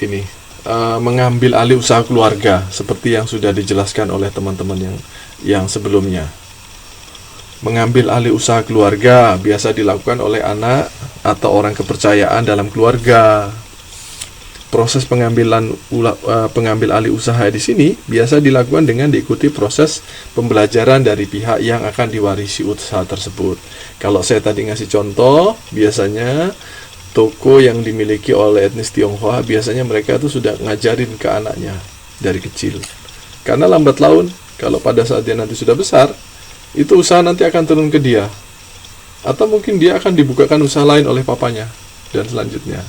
ini mengambil alih usaha keluarga seperti yang sudah dijelaskan oleh teman-teman yang sebelumnya. Mengambil alih usaha keluarga biasa dilakukan oleh anak atau orang kepercayaan dalam keluarga. Proses pengambil alih usaha di sini biasa dilakukan dengan diikuti proses pembelajaran dari pihak yang akan diwarisi usaha tersebut. Kalau saya tadi ngasih contoh, biasanya toko yang dimiliki oleh etnis Tionghoa, biasanya mereka itu sudah ngajarin ke anaknya dari kecil. Karena lambat laun, kalau pada saat dia nanti sudah besar, itu usaha nanti akan turun ke dia. Atau mungkin dia akan dibukakan usaha lain oleh papanya, dan selanjutnya.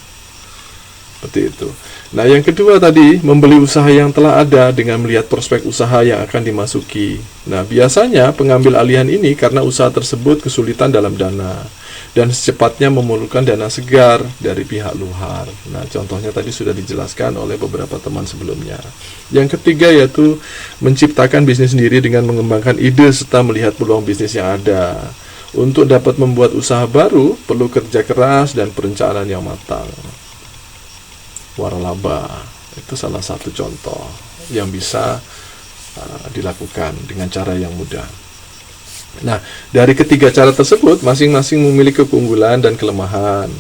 Seperti itu. Nah, yang kedua tadi, membeli usaha yang telah ada dengan melihat prospek usaha yang akan dimasuki. Nah, biasanya pengambil alihan ini karena usaha tersebut kesulitan dalam dana dan secepatnya memerlukan dana segar dari pihak luar. Nah, contohnya tadi sudah dijelaskan oleh beberapa teman sebelumnya. Yang ketiga yaitu menciptakan bisnis sendiri dengan mengembangkan ide serta melihat peluang bisnis yang ada. Untuk dapat membuat usaha baru, perlu kerja keras dan perencanaan yang matang. Waralaba itu salah satu contoh yang bisa dilakukan dengan cara yang mudah. Nah, dari ketiga cara tersebut masing-masing memiliki keunggulan dan kelemahan.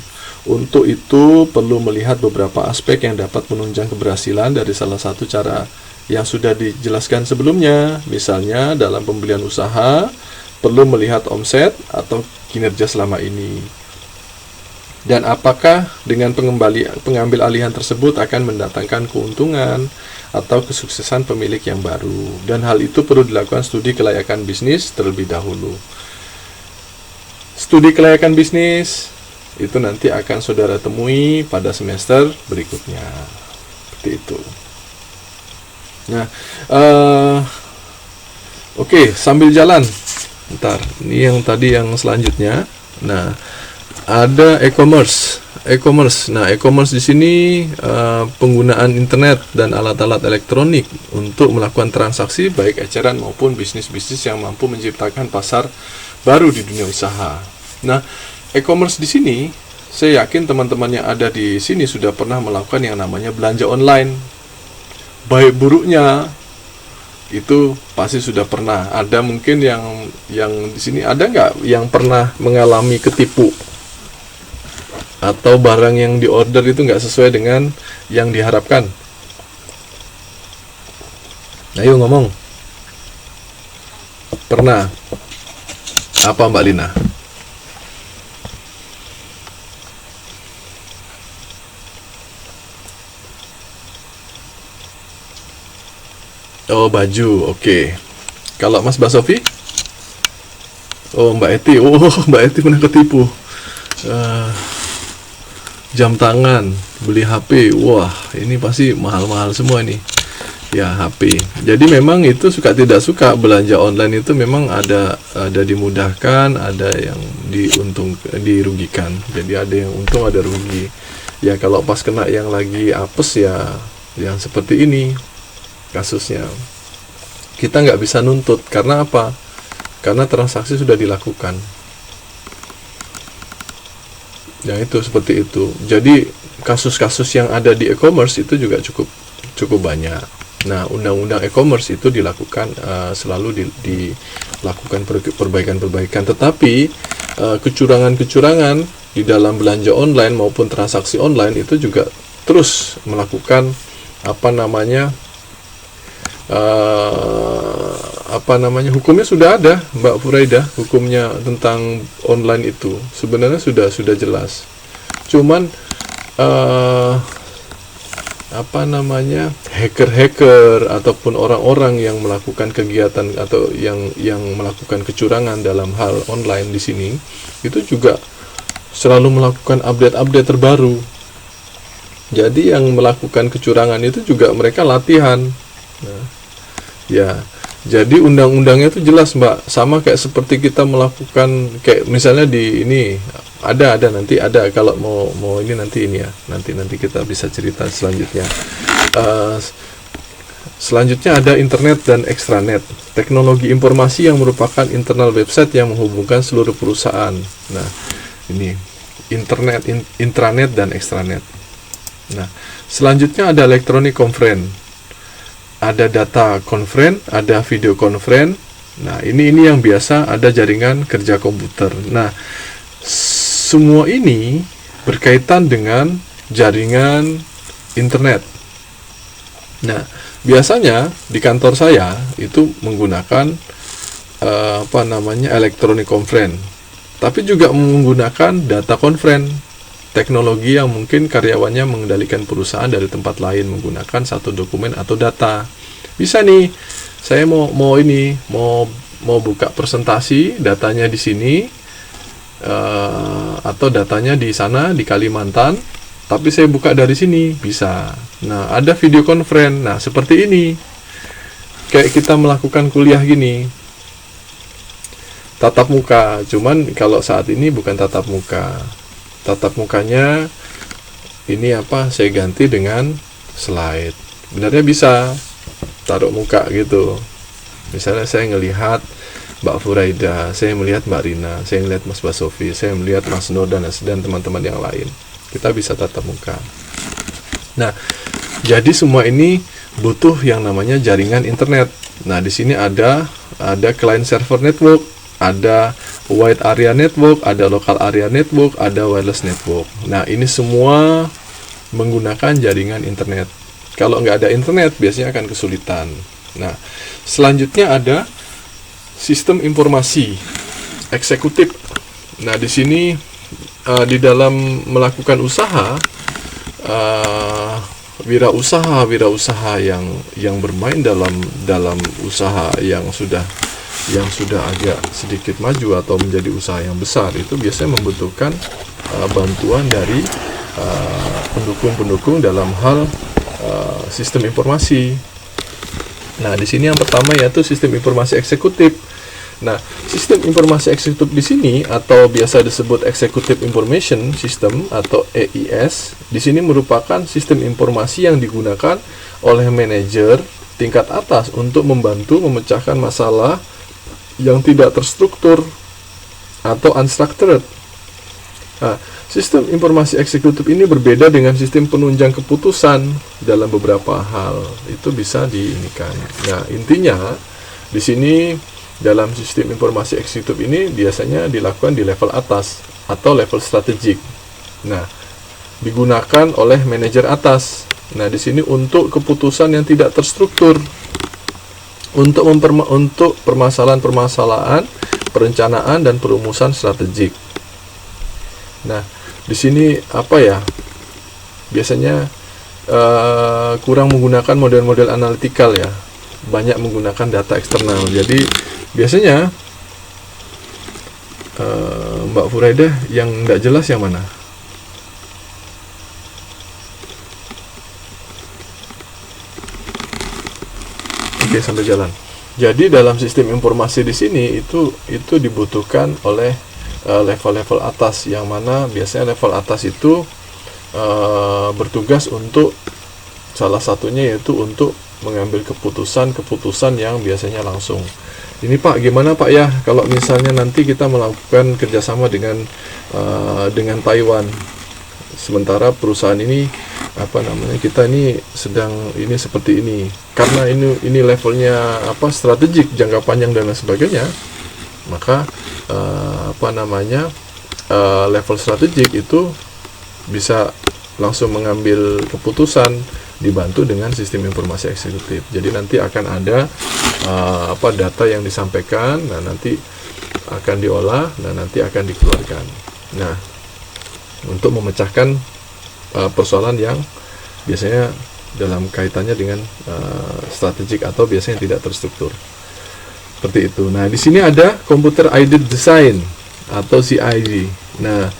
Untuk itu perlu melihat beberapa aspek yang dapat menunjang keberhasilan dari salah satu cara yang sudah dijelaskan sebelumnya. Misalnya dalam pembelian usaha perlu melihat omset atau kinerja selama ini. Dan apakah dengan pengambil alihan tersebut akan mendatangkan keuntungan atau kesuksesan pemilik yang baru. Dan hal itu perlu dilakukan studi kelayakan bisnis terlebih dahulu. Studi kelayakan bisnis itu nanti akan saudara temui pada semester berikutnya. Seperti itu. Nah, oke, sambil jalan. Bentar, ini yang tadi yang selanjutnya. Nah, ada e-commerce. Nah, e-commerce di sini penggunaan internet dan alat-alat elektronik untuk melakukan transaksi baik eceran maupun bisnis-bisnis yang mampu menciptakan pasar baru di dunia usaha. Nah, e-commerce di sini saya yakin teman-teman yang ada di sini sudah pernah melakukan yang namanya belanja online. Baik buruknya itu pasti sudah pernah. Ada mungkin yang di sini ada nggak yang pernah mengalami ketipu? Atau barang yang diorder itu nggak sesuai dengan yang diharapkan? Ayo ngomong. Pernah? Apa Mbak Lina? Oh, baju, oke. Kalau Mas Basofi? Oh, Mbak Eti. Oh, Mbak Eti pernah ketipu. Jam tangan, beli HP, wah ini pasti mahal-mahal semua nih ya HP. Jadi memang itu suka tidak suka belanja online itu memang ada dimudahkan, ada yang dirugikan. Jadi ada yang untung, ada rugi. Ya kalau pas kena yang lagi apes ya yang seperti ini kasusnya. Kita nggak bisa nuntut karena apa? Karena transaksi sudah dilakukan. Ya itu seperti itu. Jadi kasus-kasus yang ada di e-commerce itu juga cukup banyak. Nah, undang-undang e-commerce itu dilakukan selalu dilakukan perbaikan-perbaikan. Tetapi kecurangan-kecurangan di dalam belanja online maupun transaksi online itu juga terus melakukan hukumnya sudah ada, Mbak Furaida. Hukumnya tentang online itu sebenarnya sudah jelas. Cuman hacker ataupun orang-orang yang melakukan kegiatan atau yang melakukan kecurangan dalam hal online di sini itu juga selalu melakukan update terbaru. Jadi yang melakukan kecurangan itu juga mereka latihan. Nah, ya. Jadi undang-undangnya itu jelas, Mbak. Sama kayak seperti kita melakukan kayak misalnya di ini ada nanti ada kalau mau ini nanti ini ya. Nanti kita bisa cerita selanjutnya. Selanjutnya ada internet dan extranet. Teknologi informasi yang merupakan internal website yang menghubungkan seluruh perusahaan. Nah, ini internet, intranet dan extranet. Nah, selanjutnya ada electronic conference, ada data conference, ada video conference. Nah, ini yang biasa ada jaringan kerja komputer. Nah, semua ini berkaitan dengan jaringan internet. Nah, biasanya di kantor saya itu menggunakan electronic conference, tapi juga menggunakan data conference, teknologi yang mungkin karyawannya mengendalikan perusahaan dari tempat lain menggunakan satu dokumen atau data. Bisa nih, saya mau buka presentasi, datanya di sini atau datanya di sana di Kalimantan, tapi saya buka dari sini, bisa. Nah, ada video conference. Nah, seperti ini. Kayak kita melakukan kuliah gini. Tatap muka. Cuman kalau saat ini bukan tatap muka. Tatap mukanya ini saya ganti dengan slide. Sebenarnya bisa taruh muka gitu. Misalnya saya ngelihat Mbak Furaida, saya melihat Mbak Rina, saya melihat Mas Basofi, saya melihat Mas Nur dan teman-teman yang lain. Kita bisa tatap muka. Nah, jadi semua ini butuh yang namanya jaringan internet. Nah, di sini ada client server network, ada wide area network, ada local area network, ada wireless network. Nah, ini semua menggunakan jaringan internet. Kalau nggak ada internet, biasanya akan kesulitan. Nah, selanjutnya ada sistem informasi eksekutif. Nah, di sini di dalam melakukan usaha, wirausaha yang bermain dalam usaha yang sudah agak sedikit maju atau menjadi usaha yang besar, itu biasanya membutuhkan bantuan dari pendukung-pendukung dalam hal sistem informasi. Nah, di sini yang pertama yaitu sistem informasi eksekutif. Nah, sistem informasi eksekutif di sini atau biasa disebut Executive Information System atau EIS, di sini merupakan sistem informasi yang digunakan oleh manajer tingkat atas untuk membantu memecahkan masalah yang tidak terstruktur atau unstructured. Nah, sistem informasi eksekutif ini berbeda dengan sistem penunjang keputusan dalam beberapa hal. Itu bisa diinikan. Nah, intinya di sini dalam sistem informasi eksekutif ini biasanya dilakukan di level atas atau level strategik. Nah, digunakan oleh manajer atas. Nah, di sini untuk keputusan yang tidak terstruktur, untuk permasalahan-permasalahan, perencanaan dan perumusan strategik. Nah, di sini biasanya kurang menggunakan model-model analitikal ya, banyak menggunakan data eksternal. Jadi biasanya Mbak Furaida yang nggak jelas yang mana? Oke, sampai jalan. Jadi dalam sistem informasi di sini itu dibutuhkan oleh level-level atas, yang mana biasanya level atas itu bertugas untuk salah satunya yaitu untuk mengambil keputusan yang biasanya langsung. Ini Pak, gimana Pak ya kalau misalnya nanti kita melakukan kerjasama dengan Taiwan, sementara perusahaan ini kita ini sedang ini seperti ini, karena ini levelnya strategik, jangka panjang dan lain sebagainya, maka level strategik itu bisa langsung mengambil keputusan dibantu dengan sistem informasi eksekutif. Jadi nanti akan ada data yang disampaikan, nah nanti akan diolah, dan nanti akan dikeluarkan. Nah, untuk memecahkan persoalan yang biasanya dalam kaitannya dengan strategik atau biasanya tidak terstruktur. Seperti itu. Nah, di sini ada Computer Aided Design atau CAD. Nah,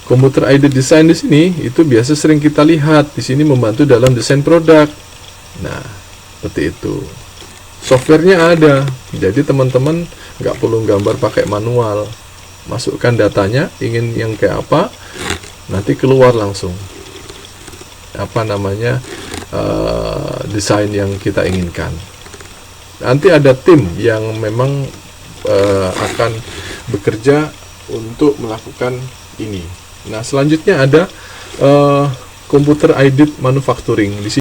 Computer Aided Design di sini itu biasa sering kita lihat di sini membantu dalam desain produk. Nah, seperti itu. Softwarenya ada, jadi teman-teman nggak perlu gambar pakai manual. Masukkan datanya, ingin yang kayak apa, nanti keluar langsung desain yang kita inginkan. Nanti ada tim yang memang akan bekerja untuk melakukan ini. Nah, selanjutnya ada Computer Aided Manufacturing. Di